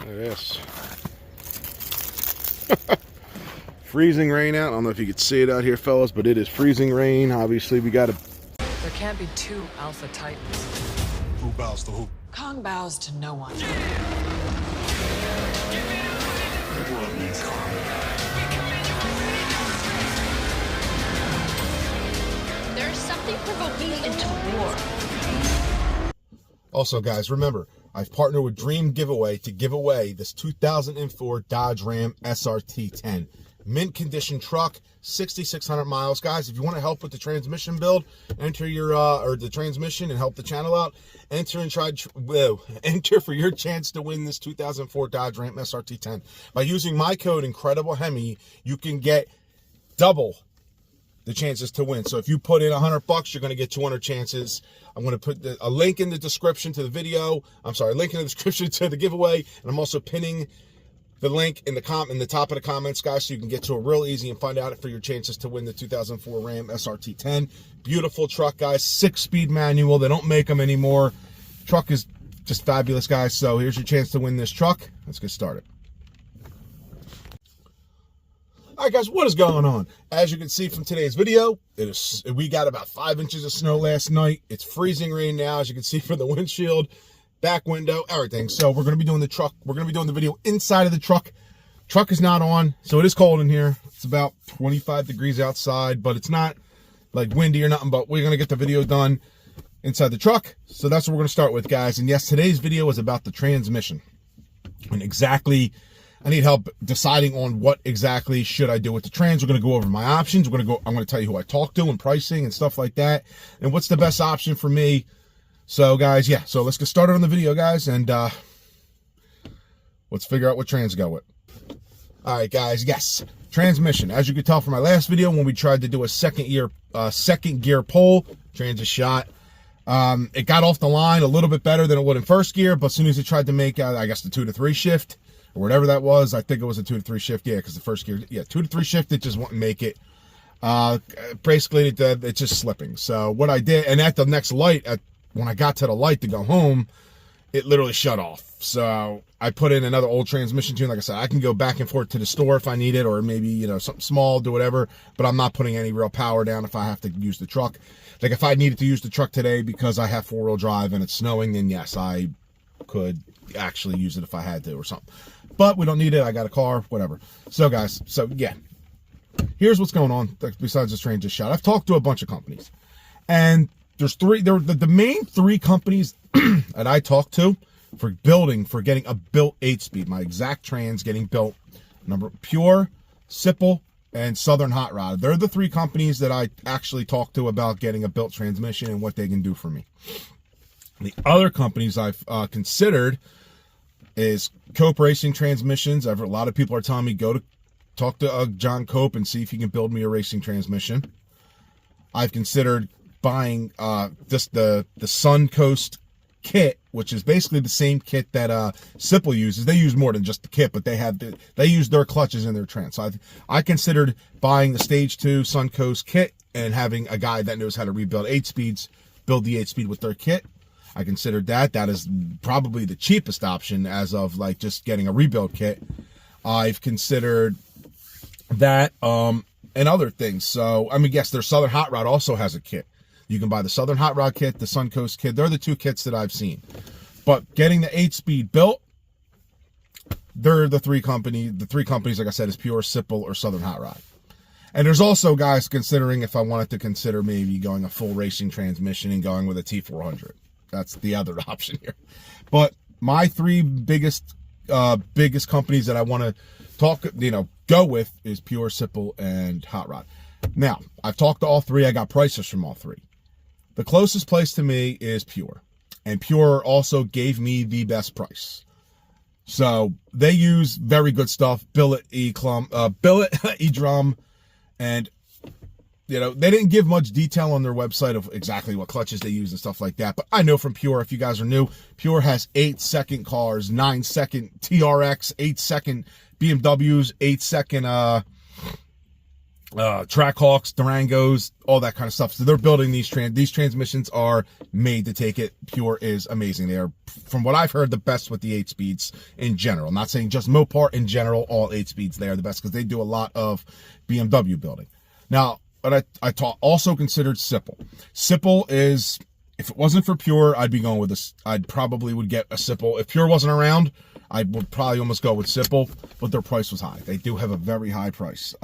Look at this. Freezing rain out. I don't know if you could see it out here, fellas, but it is freezing rain. Obviously, we got to... There can't be two Alpha Titans. Who bows to who? Kong bows to no one. Everyone needs Kong. There's something provoking me into war. Also, guys, remember, I've partnered with Dream Giveaway to give away this 2004 Dodge Ram SRT-10. Mint condition truck, 6,600 miles. Guys, if you want to help with the transmission build, enter your, or the transmission and help the channel out, enter for your chance to win this 2004 Dodge Ram SRT-10. By using my code, Incredible Hemi, you can get double the chances to win. So if you put in $100, you're going to get 200 chances. I'm going to put a link in the description to the video. I'm sorry, link in the description to the giveaway. And I'm also pinning the link in the top of the comments, guys, so you can get to it real easy and find out for your chances to win the 2004 Ram SRT-10. Beautiful truck, guys. 6-speed manual. They don't make them anymore. Truck is just fabulous, guys. So here's your chance to win this truck. Let's get started. All right, guys, what is going on? As you can see from today's video, we got about 5 inches of snow last night. It's freezing rain now, as you can see from the windshield, back window, everything. So we're going to be doing the truck. We're going to be doing the video inside of the truck. Truck is not on, so it is cold in here. It's about 25 degrees outside, but it's not like windy or nothing, but we're going to get the video done inside the truck. So that's what we're going to start with, guys. And yes, today's video is about the transmission and exactly... I need help deciding on what exactly should I do with the trans. We're going to go over my options. I'm going to tell you who I talked to and pricing and stuff like that. And what's the best option for me. So guys, yeah. So let's get started on the video, guys. And let's figure out what trans to go with. All right, guys. Yes. Transmission. As you could tell from my last video, when we tried to do a second gear pull, trans is shot. It got off the line a little bit better than it would in first gear. But as soon as it tried to make, I guess, the 2 to 3 shift, or whatever that was, I think it was a 2 to 3 shift. Yeah, because the first gear, 2 to 3 shift, it just wouldn't make it. Basically, it's just slipping. So what I did, and at the next light, when I got to the light to go home, it literally shut off. So I put in another old transmission tune. Like I said, I can go back and forth to the store if I need it, or maybe, something small, do whatever. But I'm not putting any real power down if I have to use the truck. Like if I needed to use the truck today because I have 4-wheel drive and it's snowing, then yes, I could actually use it if I had to or something. But we don't need it. I got a car, whatever. So guys, yeah, here's what's going on besides this train just shot. I've talked to a bunch of companies, and there's the main 3 companies that I talked to for getting a built 8-speed, my exact trans getting built. Pure, Whipple, and Southern Hot Rod. They're the 3 companies that I actually talked to about getting a built transmission and what they can do for me. The other companies I've considered is Cope Racing Transmissions. A lot of people are telling me go to talk to John Cope and see if he can build me a racing transmission. I've considered buying the Suncoast kit, which is basically the same kit that Whipple uses. They use more than just the kit, but they use their clutches in their trans. So I considered buying the Stage 2 Suncoast kit and having a guy that knows how to rebuild 8-speeds build the 8-speed with their kit. I considered that. That is probably the cheapest option as of like just getting a rebuild kit. I've considered that and other things. So, I mean, yes, their Southern Hot Rod also has a kit. You can buy the Southern Hot Rod kit, the Suncoast kit. They're the 2 kits that I've seen. But getting the 8-speed built, they're the 3 companies. The 3 companies, like I said, is Pure, Whipple, or Southern Hot Rod. And there's also guys considering if I wanted to consider maybe going a full racing transmission and going with a T400. That's the other option here. But my 3 biggest companies that I want to go with is Pure, Whipple, and Hot Rod. Now, I've talked to all 3. I got prices from all 3. The closest place to me is Pure. And Pure also gave me the best price. So they use very good stuff. Billet, E-drum, and they didn't give much detail on their website of exactly what clutches they use and stuff like that. But I know from Pure, if you guys are new, Pure has 8-second cars, 9-second TRX, 8-second BMWs, 8-second Trackhawks, Durangos, all that kind of stuff. So they're building these transmissions are made to take it. Pure is amazing. They are, from what I've heard, the best with the 8-speeds in general. I'm not saying just Mopar, in general, all 8-speeds, they are the best because they do a lot of BMW building. Now, but I also considered Sipple. Sipple is, if it wasn't for Pure, I'd be going with this. I'd probably would get a Sipple. If Pure wasn't around, I would probably almost go with Sipple, but their price was high. They do have a very high price.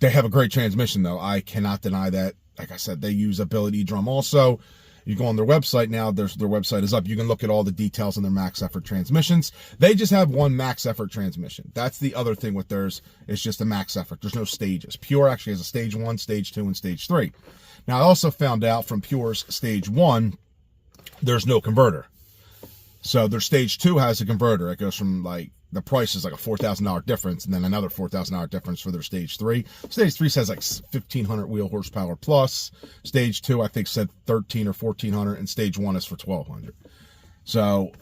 They have a great transmission, though. I cannot deny that. Like I said, they use Ability Drum also. You go on their website now, their website is up. You can look at all the details on their max effort transmissions. They just have one max effort transmission. That's the other thing with theirs. It's just a max effort. There's no stages. Pure actually has a stage 1, stage 2, and stage 3. Now, I also found out from Pure's stage 1, there's no converter. So their stage 2 has a converter. It goes from, like, the price is like a $4,000 difference, and then another $4,000 difference for their stage 3. Stage 3 says like 1,500 wheel horsepower plus. Stage 2, I think, said 1,300 or 1,400, and stage 1 is for 1,200. So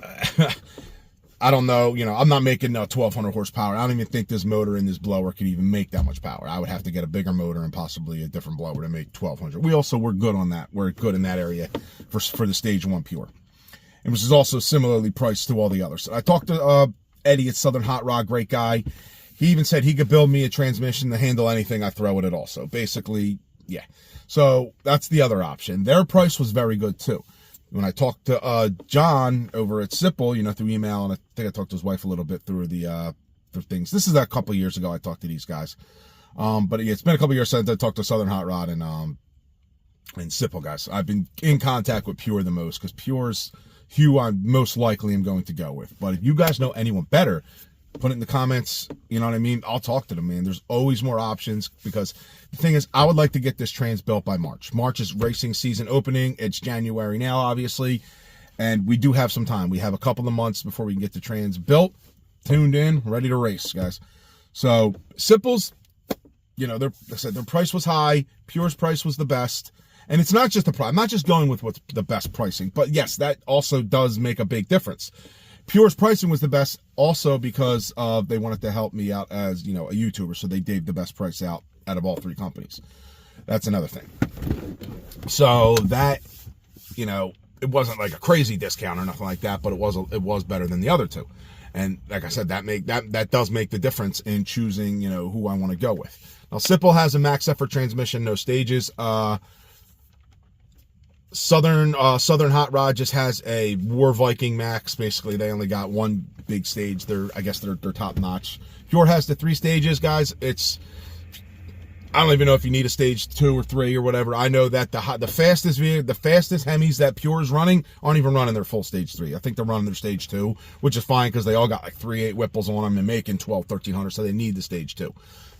I don't know. You know, I'm not making 1,200 horsepower. I don't even think this motor in this blower could even make that much power. I would have to get a bigger motor and possibly a different blower to make 1,200 wheels. So we're good on that. We're good in that area for the stage 1 Pure. And which is also similarly priced to all the others. I talked to Eddie at Southern Hot Rod, great guy. He even said he could build me a transmission to handle anything I throw at it also. Basically, yeah. So that's the other option. Their price was very good too. When I talked to John over at Sipple, you know, through email, and I think I talked to his wife a little bit through the through things. This is a couple of years ago I talked to these guys. But yeah, it's been a couple of years since I talked to Southern Hot Rod and Sipple guys. I've been in contact with Pure the most because Pure's who I most likely am going to go with. But if you guys know anyone better, put it in the comments. You know what I mean? I'll talk to them, man. There's always more options because the thing is, I would like to get this trans built by March. March is racing season opening. It's January now, obviously, and we do have some time. We have a couple of months before we can get the trans built, tuned in, ready to race, guys. So Sipple's, you know, I said their price was high. Pure's price was the best. And it's not just the price. I'm not just going with what's the best pricing. But yes, that also does make a big difference. Pure's pricing was the best also because they wanted to help me out as, you know, a YouTuber. So they gave the best price out of all 3 companies. That's another thing. So that, you know, it wasn't like a crazy discount or nothing like that, but it was better than the other 2. And like I said, that does make the difference in choosing, you know, who I want to go with. Now, Sipple has a max effort transmission, no stages. Southern Hot Rod just has a War Viking Max. Basically, they only got one big stage. I guess they're top notch. Pure has the 3 stages, guys. I don't even know if you need a stage 2 or 3 or whatever. I know that the fastest Hemis that Pure is running aren't even running their full stage 3. I think they're running their stage 2, which is fine because they all got like 3.8 Whipples on them and making 1,200-1,300, so they need the stage 2.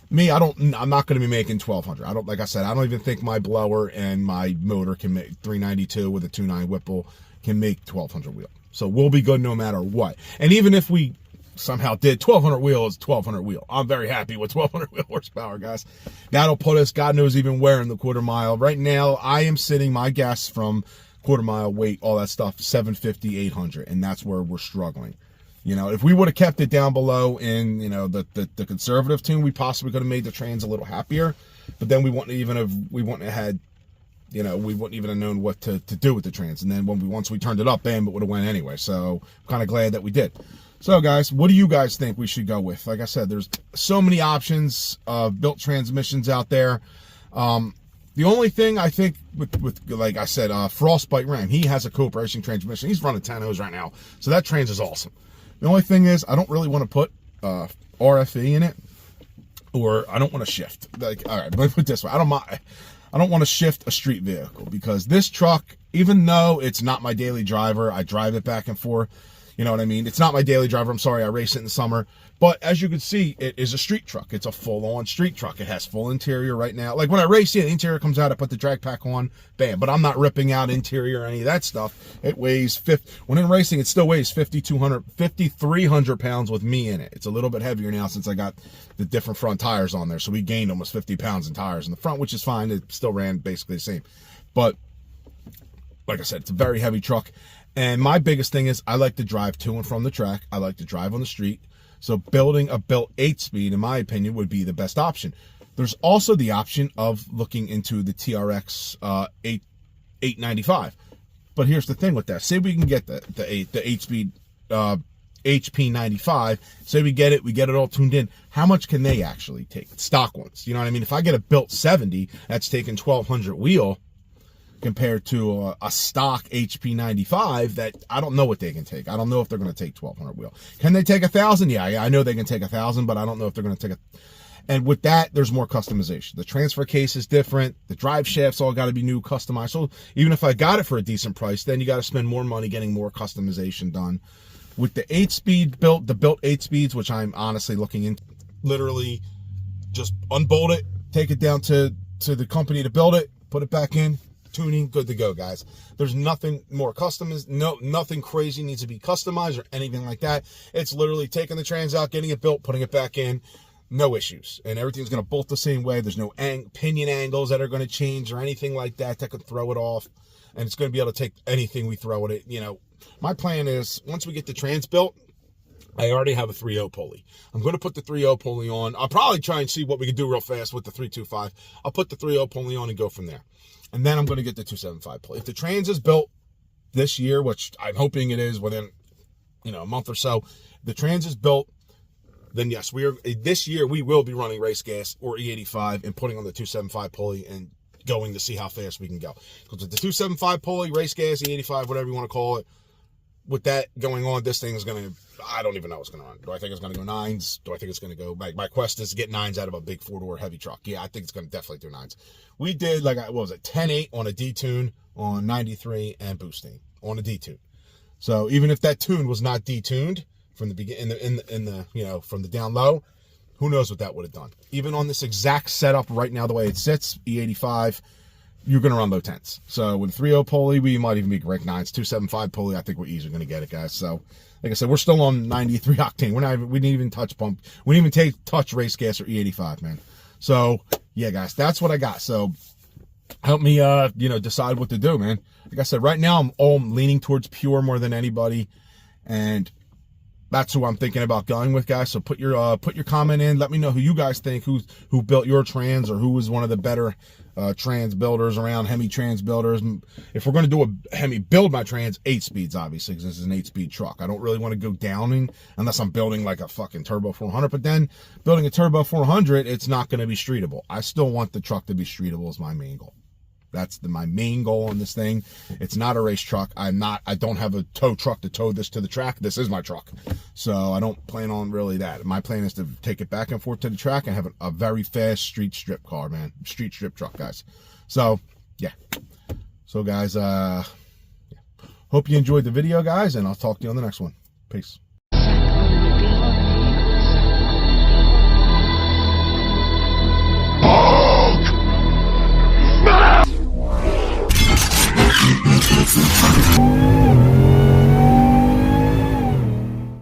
Me, I'm not going to be making 1,200. Like I said, I don't even think my blower and my motor can make 392 with a 2.9 Whipple can make 1,200 wheel. So we'll be good no matter what. And even if we somehow did 1,200 wheel, is 1,200 wheel. I'm very happy with 1,200 wheel horsepower, guys. That'll put us, God knows even where in the quarter mile. Right now, I am sitting my guess from quarter mile weight, all that stuff, 750, 800, and that's where we're struggling. You know, if we would have kept it down below in, you know, the conservative tune, we possibly could have made the trans a little happier. But then we wouldn't even have known what to do with the trans. And then once we turned it up, bam, it would have went anyway. So I'm kind of glad that we did. So guys, what do you guys think we should go with? Like I said, there's so many options of built transmissions out there. The only thing I think with like I said, Frostbite Ram, he has a Cooper Racing transmission. He's running 10 O's right now. So that trans is awesome. The only thing is, I don't really want to put RFE in it, or I don't want to shift. Like, all right, let me put it this way: I don't want to shift a street vehicle because this truck, even though it's not my daily driver, I drive it back and forth. You know what I mean? It's not my daily driver. I'm sorry, I race it in the summer. But as you can see, it is a street truck. It's a full-on street truck. It has full interior right now. Like when I race it, the interior comes out, I put the drag pack on, bam. But I'm not ripping out interior or any of that stuff. It weighs, when in racing, it still weighs 5,300 pounds with me in it. It's a little bit heavier now since I got the different front tires on there. So we gained almost 50 pounds in tires in the front, which is fine. It still ran basically the same. But like I said, it's a very heavy truck. And my biggest thing is I like to drive to and from the track. I like to drive on the street. So building a built 8-speed, in my opinion, would be the best option. There's also the option of looking into the TRX 895. But here's the thing with that. Say we can get the 8-speed HP95. Say we get it all tuned in. How much can they actually take? Stock ones. You know what I mean? If I get a built 70, that's taking 1,200 wheel compared to a stock HP95 that I don't know what they can take. I don't know if they're going to take 1,200 wheel. Can they take 1,000? Yeah, I know they can take 1,000, but I don't know if they're going to take And with that, there's more customization. The transfer case is different. The drive shafts all got to be new, customized. So even if I got it for a decent price, then you got to spend more money getting more customization done. With the 8-speed built, the built 8 speeds, which I'm honestly looking into, literally just unbolt it, take it down to the company to build it, put it back in, tuning, good to go, guys. There's nothing more customized, nothing crazy needs to be customized or anything like that. It's literally taking the trans out, getting it built, putting it back in, no issues. And everything's going to bolt the same way. There's no pinion angles that are going to change or anything like that that could throw it off. And it's going to be able to take anything we throw at it. You know, my plan is once we get the trans built, I already have a 3.0 pulley. I'm going to put the 3.0 pulley on. I'll probably try and see what we can do real fast with the 3.25. I'll put the 3.0 pulley on and go from there. And then I'm going to get the 2.75 pulley. If the trans is built this year, which I'm hoping it is within, a month or so, the trans is built, then yes, this year we will be running race gas or E85 and putting on the 2.75 pulley and going to see how fast we can go. Because with the 2.75 pulley, race gas, E85, whatever you want to call it, with that going on, this thing is going to, I don't even know what's going to run. Do I think it's going to go 9s? Do I think it's going to go, my quest is to get 9s out of a big 4-door heavy truck. Yeah, I think it's going to definitely do 9s. We did, 10.8 on a D-tune on 93 and boosting on a D-tune. So even if that tune was not detuned from the beginning, from the down low, who knows what that would have done. Even on this exact setup right now, the way it sits, E85, you're going to run low 10s. So with 3.0 pulley, we might even be rank 9s. 2.75 pulley, I think we're easily going to get it, guys. So, like I said, we're still on 93 octane. We didn't even touch pump. We didn't even touch race gas or E85, man. So, yeah, guys, that's what I got. So, help me, decide what to do, man. Like I said, right now, I'm leaning towards pure more than anybody. And that's who I'm thinking about going with, guys. So put your comment in. Let me know who you guys think, who built your trans, or who was one of the better trans builders around, Hemi trans builders. If we're going to do a Hemi build my trans, 8 speeds, obviously, because this is an 8-speed truck. I don't really want to go downing unless I'm building like a fucking turbo 400. But then building a turbo 400, it's not going to be streetable. I still want the truck to be streetable is my main goal. That's my main goal on this thing. It's not a race truck. I don't have a tow truck to tow this to the track. This is my truck. So I don't plan on really that. My plan is to take it back and forth to the track and have a very fast street strip car, man. Street strip truck, guys. So, yeah. So, guys, hope you enjoyed the video, guys, and I'll talk to you on the next one. Peace. It's